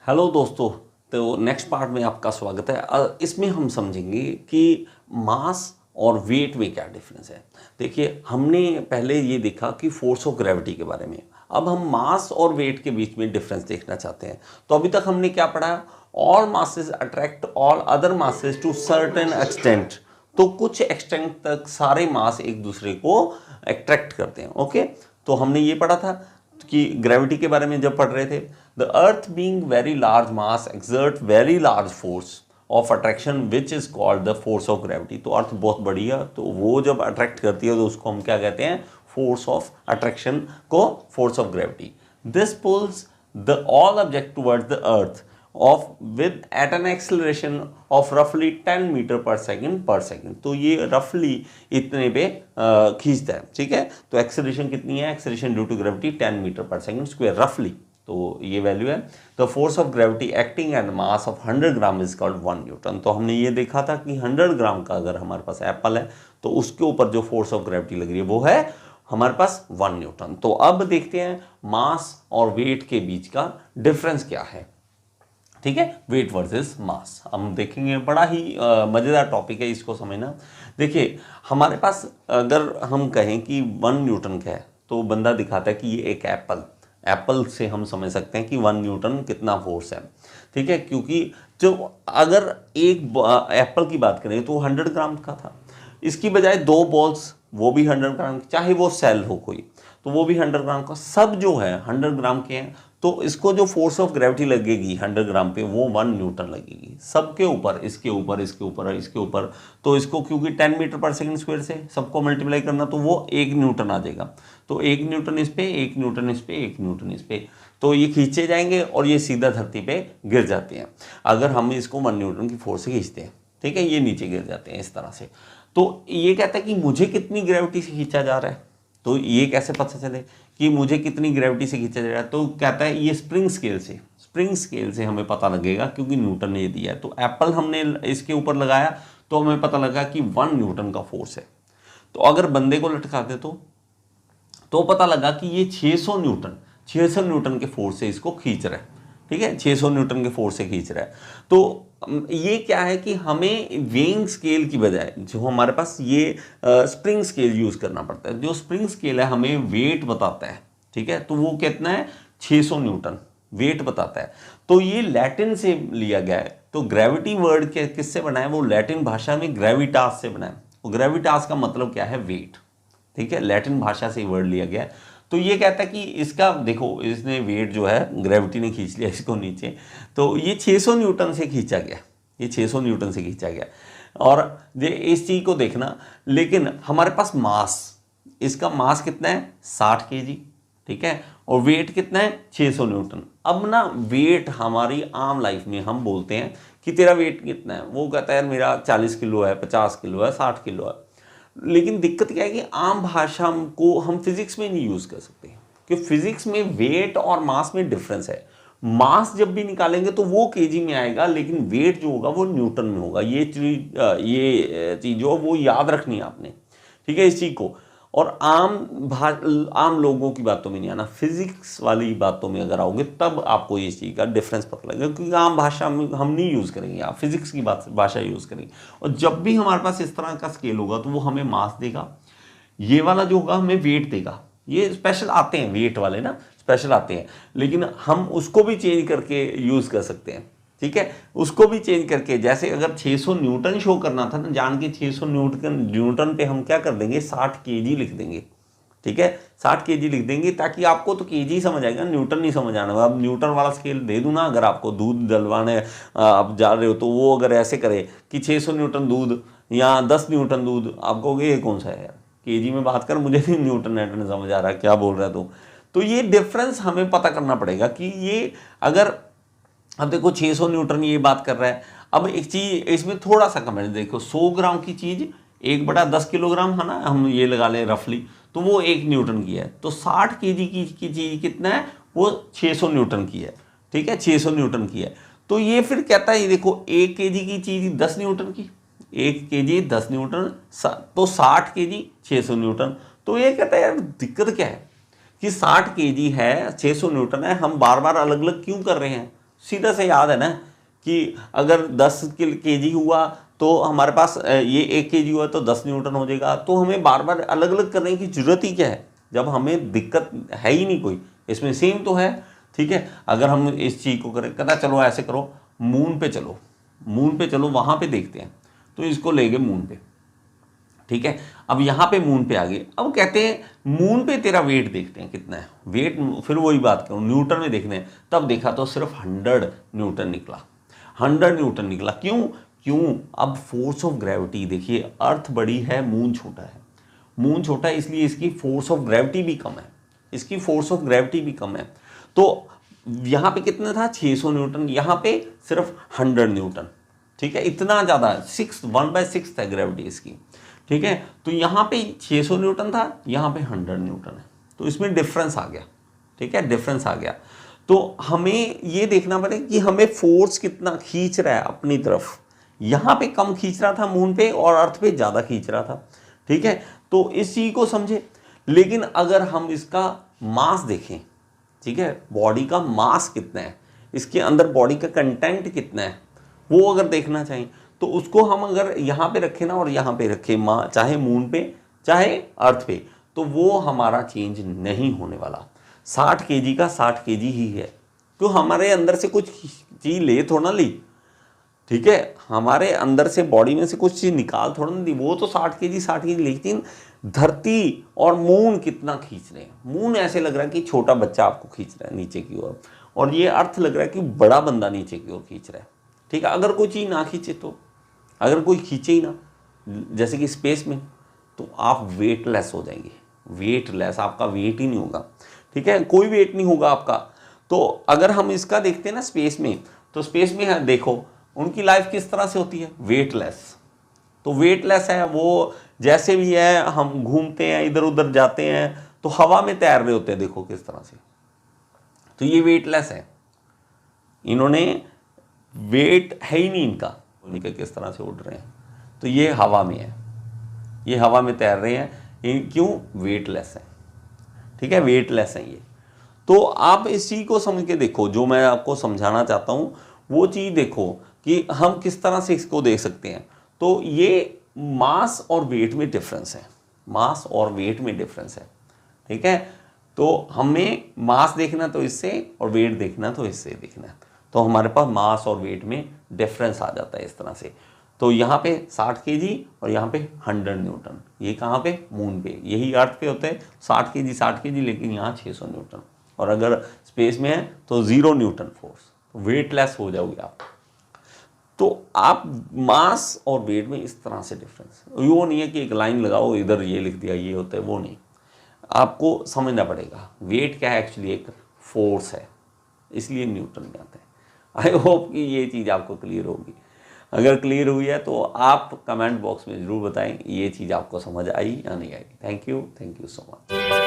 Hello दोस्तों। तो next part में आपका स्वागत है। इसमें हम समझेंगे कि मास और वेट में क्या डिफरेंस है। देखिए, हमने पहले ये देखा कि फोर्स ऑफ ग्रेविटी के बारे में। अब हम मास और वेट के बीच में डिफरेंस देखना चाहते हैं। तो अभी तक हमने क्या पढ़ा? All masses attract all other masses to certain extent. तो कुछ एक्सटेंट तक सारे मास एक दूसरे को अट्रैक्ट करते हैं। ओके, तो हमने ये पढ़ा था कि ग्रेविटी के बारे में जब पढ़ रहे थे, the earth being very large mass exert very large force of attraction which is called the force of gravity. तो अर्थ बहुत बड़ी है, तो वो जब अट्रैक्ट करती है तो उसको हम क्या कहते हैं? फोर्स ऑफ अट्रैक्शन को force of gravity. This pulls the all object towards the earth of with at an acceleration of रफली 10 मीटर पर सेकेंड। तो ये रफली इतने पे खींचता है। ठीक है, तो एक्सेलरेशन कितनी है? Acceleration due to gravity 10 metre per second square रफली। तो ये वैल्यू है। The force of gravity acting at mass of 100 gram is called 1 newton. तो हमने ये देखा था कि 100 ग्राम का अगर हमारे पास एप्पल है तो उसके ऊपर जो फोर्स ऑफ ग्रेविटी लग रही है वो है हमारे पास 1 न्यूटन। तो अब देखते हैं मास और वेट के बीच का डिफरेंस क्या है। ठीक है, वेट वर्सेस मास हम देखेंगे। बड़ा ही मज़ेदार टॉपिक है, इसको समझना। देखिए, हमारे पास अगर हम कहें कि 1 न्यूटन का है तो बंदा दिखाता है कि ये एक एप्पल से हम समझ सकते हैं कि 1 न्यूटन कितना फोर्स है। ठीक है, क्योंकि जो अगर एक एप्पल की बात करें तो 100 ग्राम का था, इसकी बजाय 2 बॉल्स वो भी 100 ग्राम, चाहे वो सेल हो कोई तो वो भी 100 ग्राम का, सब जो है 100 ग्राम के हैं। तो इसको जो फोर्स ऑफ ग्रेविटी लगेगी 100 ग्राम पे वो 1 न्यूटन लगेगी सबके ऊपर, इसके ऊपर, इसके ऊपर, इसके ऊपर। तो इसको क्योंकि 10 मीटर पर सेकंड स्क्वायर से सबको मल्टीप्लाई करना तो वो 1 न्यूटन आ जाएगा। तो 1 न्यूटन इस पे, 1 न्यूटन इस पे, 1 न्यूटन इस पे, तो ये खींचे जाएंगे और ये सीधा धरती पे गिर जाते हैं अगर हम इसको 1 न्यूटन की फोर्स से खींचते हैं। ठीक है, ये नीचे गिर जाते हैं इस तरह से। तो ये कहता है कि मुझे कितनी ग्रेविटी से खींचा जा रहा है। तो ये कैसे पता चले कि मुझे कितनी ग्रेविटी से खींचा जा रहा है? तो कहता है ये स्प्रिंग स्केल से हमें पता लगेगा, क्योंकि न्यूटन ने ये दिया है। तो एप्पल हमने इसके ऊपर लगाया तो हमें पता लगा कि 1 न्यूटन का फोर्स है। तो अगर बंदे को लटका दे तो पता लगा कि ये 600 न्यूटन के फोर्स से इसको खींच रहा है। ठीक है, 600 न्यूटन के फोर्स से खींच रहा है। तो ये क्या है कि हमें वेइंग स्केल की बजाय जो हमारे पास ये स्प्रिंग स्केल यूज करना पड़ता है। जो स्प्रिंग स्केल है हमें वेट बताता है। ठीक है, तो वो कितना है? 600 न्यूटन वेट बताता है। तो ये लैटिन से लिया गया है। तो ग्रेविटी वर्ड के किससे बना है? वो लैटिन भाषा में ग्रेविटास से बना है। और ग्रेविटास का मतलब क्या है? वेट। ठीक है, लैटिन भाषा से वर्ड लिया गया है। तो ये कहता है कि इसका देखो, इसने वेट जो है ग्रेविटी ने खींच लिया इसको नीचे, तो ये 600 न्यूटन से खींचा गया, ये 600 न्यूटन से खींचा गया। और ये इस चीज़ को देखना, लेकिन हमारे पास मास, इसका मास कितना है? 60 केजी। ठीक है, और वेट कितना है? 600 न्यूटन। अब ना वेट हमारी आम लाइफ में हम बोलते हैं कि तेरा वेट कितना है, वो कहता है मेरा 40 किलो है, 50 किलो है, 60 किलो है। लेकिन दिक्कत क्या है कि आम भाषा को हम फिजिक्स में नहीं यूज कर सकते, कि फिजिक्स में वेट और मास में डिफरेंस है। मास जब भी निकालेंगे तो वो केजी में आएगा, लेकिन वेट जो होगा वो न्यूटन में होगा। ये चीज जो वो याद रखनी है आपने। ठीक है, इस चीज को। और आम लोगों की बातों में नहीं आना, फिजिक्स वाली बातों में अगर आओगे तब आपको इस चीज़ का डिफरेंस पता लगेगा, क्योंकि आम भाषा में हम नहीं यूज़ करेंगे, आप फिजिक्स की भाषा यूज़ करेंगे। और जब भी हमारे पास इस तरह का स्केल होगा तो वो हमें मास देगा, ये वाला जो होगा हमें वेट देगा। ये स्पेशल आते हैं वेट वाले ना, स्पेशल आते हैं, लेकिन हम उसको भी चेंज करके यूज़ कर सकते हैं। ठीक है, उसको भी चेंज करके, जैसे अगर 600 न्यूटन शो करना था ना, जान के 600 न्यूटन पे हम क्या कर देंगे? 60 केजी लिख देंगे। ठीक है, 60 केजी लिख देंगे, ताकि आपको तो केजी समझ आएगा, न्यूटन नहीं समझ आना। अब न्यूटन वाला स्केल दे दूँ ना, अगर आपको दूध डलवाने आप जा रहे हो तो वो अगर ऐसे करे कि 600 न्यूटन दूध या 10 न्यूटन दूध, आप कहोगे ये कौन सा है यार, केजी में बात कर, मुझे नहीं न्यूटन नहीं समझ आ रहा क्या बोल रहा है। तो ये डिफरेंस हमें पता करना पड़ेगा कि ये अगर, अब देखो 600 न्यूटन ये बात कर रहा है। अब एक चीज इसमें थोड़ा सा कमेंट देखो, 100 ग्राम की चीज 1/10 किलोग्राम है ना, हम ये लगा लें रफली, तो वो 1 न्यूटन की है। तो 60 केजी की चीज कितना है? वो 600 न्यूटन की है। ठीक है, 600 न्यूटन की है। तो ये फिर कहता है, ये देखो 1 केजी की चीज 10 न्यूटन की, 1 केजी 10 न्यूटन, तो 60 केजी 600 न्यूटन। तो ये कहता है यार दिक्कत क्या है कि 60 केजी है, 600 न्यूटन है, हम बार बार अलग अलग क्यों कर रहे हैं? सीधा से याद है ना कि अगर 10 kg हुआ तो हमारे पास ये 1 kg हुआ तो 10 न्यूटन हो जाएगा। तो हमें बार बार अलग अलग करने की जरूरत ही क्या है जब हमें दिक्कत है ही नहीं कोई, इसमें सेम तो है। ठीक है, अगर हम इस चीज़ को करें, कहता चलो ऐसे करो, मून पे चलो, मून पे चलो, वहाँ पे देखते हैं। तो इसको ले गए मून पे। ठीक है, अब यहाँ पे मून पे आ गए। अब कहते हैं मून पे तेरा वेट देखते हैं कितना है, वेट फिर वही बात करूँ न्यूटन में देखने हैं। तब देखा तो सिर्फ 100 न्यूटन निकला, 100 न्यूटन निकला। क्यों क्यों? अब फोर्स ऑफ ग्रेविटी देखिए, अर्थ बड़ी है, मून छोटा है, मून छोटा है, इसलिए इसकी फोर्स ऑफ ग्रेविटी भी कम है, इसकी फोर्स ऑफ ग्रेविटी भी कम है। तो यहाँ पे कितना था 600 न्यूटन, यहाँ पे सिर्फ 100 न्यूटन। ठीक है, इतना ज़्यादा 1/6 है ग्रेविटी इसकी। ठीक है, तो यहाँ पे 600 न्यूटन था, यहाँ पे 100 न्यूटन है, तो इसमें डिफरेंस आ गया। ठीक है, डिफरेंस आ गया। तो हमें ये देखना पड़ेगा कि हमें फोर्स कितना खींच रहा है अपनी तरफ। यहाँ पे कम खींच रहा था मून पे और अर्थ पे ज़्यादा खींच रहा था। ठीक है, तो इस चीज़ को समझे। लेकिन अगर हम इसका मास देखें, ठीक है, बॉडी का मास कितना है, इसके अंदर बॉडी का कंटेंट कितना है, वो अगर देखना चाहिए तो उसको हम अगर यहाँ पे रखें ना और यहाँ पे रखें, चाहे मून पे चाहे अर्थ पे, तो वो हमारा चेंज नहीं होने वाला। 60 kg का 60 kg ही है। तो हमारे अंदर से कुछ चीज़ ले थोड़ा ली, ठीक है, हमारे अंदर से बॉडी में से कुछ चीज़ निकाल थोड़ा ना दी, वो तो 60 kg, लेकिन धरती और मून कितना खींच रहे हैं। मून ऐसे लग रहा है कि छोटा बच्चा आपको खींच रहा है नीचे की ओर, और ये अर्थ लग रहा है कि बड़ा बंदा नीचे की ओर खींच रहा है। ठीक है, अगर कोई चीज़ ना खींचे तो, अगर कोई खींचे ही ना, जैसे कि स्पेस में, तो आप वेटलेस हो जाएंगे, वेटलेस, आपका वेट ही नहीं होगा। ठीक है, कोई वेट नहीं होगा आपका। तो अगर हम इसका देखते हैं ना स्पेस में, तो स्पेस में है, देखो उनकी लाइफ किस तरह से होती है, वेटलेस। तो वेटलेस है वो, जैसे भी है, हम घूमते हैं इधर उधर जाते हैं तो हवा में तैर रहे होते हैं, देखो किस तरह से। तो ये वेटलेस है, इन्होंने वेट है ही नहीं इनका, उनके किस तरह से उड़ रहे हैं। तो ये हवा में है, ये हवा में तैर रहे हैं, क्यों? वेटलेस है। ठीक है, वेटलेस है ये। तो आप इस चीज़ को समझ के देखो, जो मैं आपको समझाना चाहता हूँ वो चीज़ देखो कि हम किस तरह से इसको देख सकते हैं। तो ये मास और वेट में डिफरेंस है, मास और वेट में डिफरेंस है। ठीक है, तो हमें मास देखना तो इससे और वेट देखना तो इससे देखना है, तो हमारे पास मास और वेट में डिफरेंस आ जाता है इस तरह से। तो यहाँ पे 60 kg और यहाँ पे 100 न्यूटन, ये कहाँ पे? मून पे। यही अर्थ पे होते हैं 60 kg, लेकिन यहाँ 600 न्यूटन। और अगर स्पेस में है तो 0 न्यूटन फोर्स, वेटलेस हो जाओगे आप। तो आप मास और वेट में इस तरह से डिफरेंस, वो नहीं है कि एक लाइन लगाओ इधर ये लिख दिया ये होता है, वो नहीं, आपको समझना पड़ेगा वेट क्या है, एक्चुअली एक फोर्स है, इसलिए न्यूटन में आता है। आई होप कि ये चीज़ आपको क्लियर होगी। अगर क्लियर हुई है तो आप कमेंट बॉक्स में ज़रूर बताएं ये चीज़ आपको समझ आई या नहीं आई। Thank you so much.